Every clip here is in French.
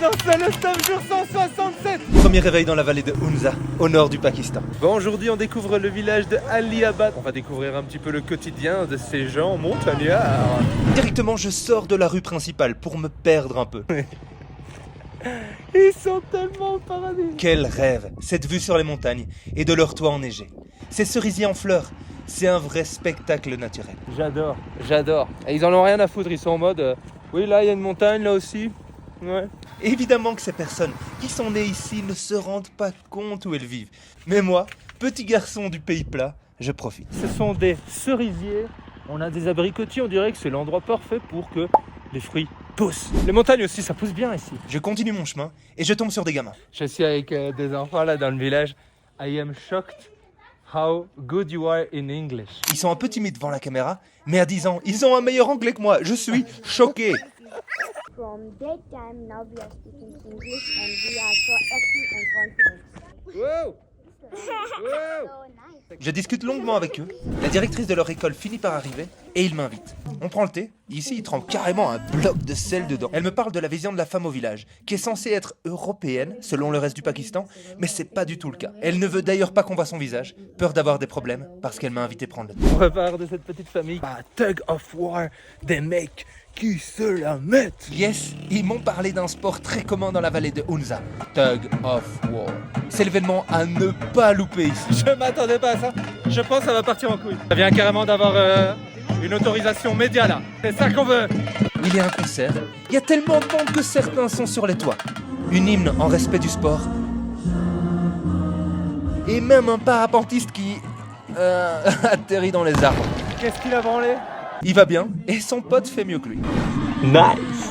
non, c'est le stop jour 167. Premier réveil dans la vallée de Hunza, au nord du Pakistan. Bon, aujourd'hui on découvre le village de Aliabad. On va découvrir un petit peu le quotidien de ces gens montagnards. Directement, je sors de la rue principale pour me perdre un peu. Ils sont tellement au paradis. Quel rêve, cette vue sur les montagnes et de leurs toits enneigés. Ces cerisiers en fleurs, c'est un vrai spectacle naturel. J'adore. Et ils en ont rien à foutre, ils sont en mode oui, là il y a une montagne, là aussi. Ouais. Évidemment que ces personnes qui sont nées ici ne se rendent pas compte où elles vivent. Mais moi, petit garçon du pays plat, je profite. Ce sont des cerisiers. On a des abricotiers, on dirait que c'est l'endroit parfait pour que les fruits poussent. Les montagnes aussi, ça pousse bien ici. Je continue mon chemin et je tombe sur des gamins. Je suis avec des enfants là dans le village. I am shocked how good you are in English. Ils sont un peu timides devant la caméra, mais à 10 ans, ils ont un meilleur anglais que moi. Je suis choqué. From that time, now we are speaking English and we are so active and confident. Wow! Wow! So nice. Je discute longuement avec eux. La directrice de leur école finit par arriver et ils m'invitent. On prend le thé. Ici, ils trempent carrément un bloc de sel dedans. Elle me parle de la vision de la femme au village, qui est censée être européenne, selon le reste du Pakistan, mais c'est pas du tout le cas. Elle ne veut d'ailleurs pas qu'on voit son visage, peur d'avoir des problèmes, parce qu'elle m'a invité prendre le thé. On repart de cette petite famille. Tug of war, des mecs qui se la mettent. Yes, ils m'ont parlé d'un sport très commun dans la vallée de Hunza, Tug of War. C'est l'événement à ne pas louper ici. Je m'attendais pas à ça. Je pense que ça va partir en couille. Ça vient carrément d'avoir une autorisation média là. C'est ça qu'on veut. Il y a un concert, il y a tellement de monde que certains sont sur les toits. Une hymne en respect du sport. Et même un parapentiste qui atterrit dans les arbres. Qu'est-ce qu'il a branlé? Il va bien et son pote fait mieux que lui. Nice.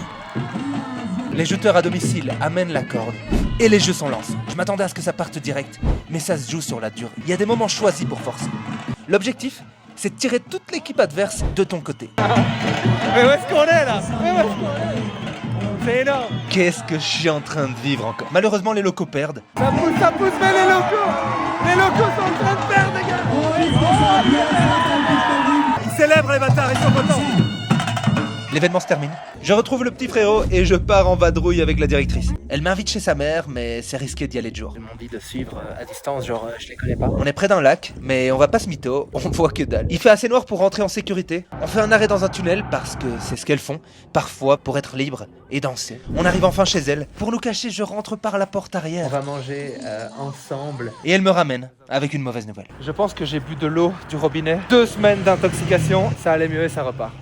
Les jeteurs à domicile amènent la corde et les jeux s'enlancent. Je m'attendais à ce que ça parte direct, mais ça se joue sur la durée. Il y a des moments choisis pour forcer. L'objectif, c'est de tirer toute l'équipe adverse de ton côté. Mais où est-ce qu'on est là? Mais où est-ce qu'on est? C'est énorme. Qu'est-ce que je suis en train de vivre encore? Malheureusement, les locaux perdent. Ça pousse, mais les locaux sont en train de perdre, les gars. Ils célèbrent les bâtards, ils sont contents. L'événement se termine. Je retrouve le petit frérot et je pars en vadrouille avec la directrice. Elle m'invite chez sa mère, mais c'est risqué d'y aller de jour. Ils m'ont dit de suivre à distance, genre je les connais pas. On est près d'un lac, mais on va pas se mytho, on voit que dalle. Il fait assez noir pour rentrer en sécurité. On fait un arrêt dans un tunnel parce que c'est ce qu'elles font, parfois pour être libre et danser. On arrive enfin chez elle. Pour nous cacher, je rentre par la porte On arrière. va manger ensemble. Et elle me ramène avec une mauvaise nouvelle. Je pense que j'ai bu de l'eau du robinet. 2 semaines d'intoxication, ça allait mieux et ça repart.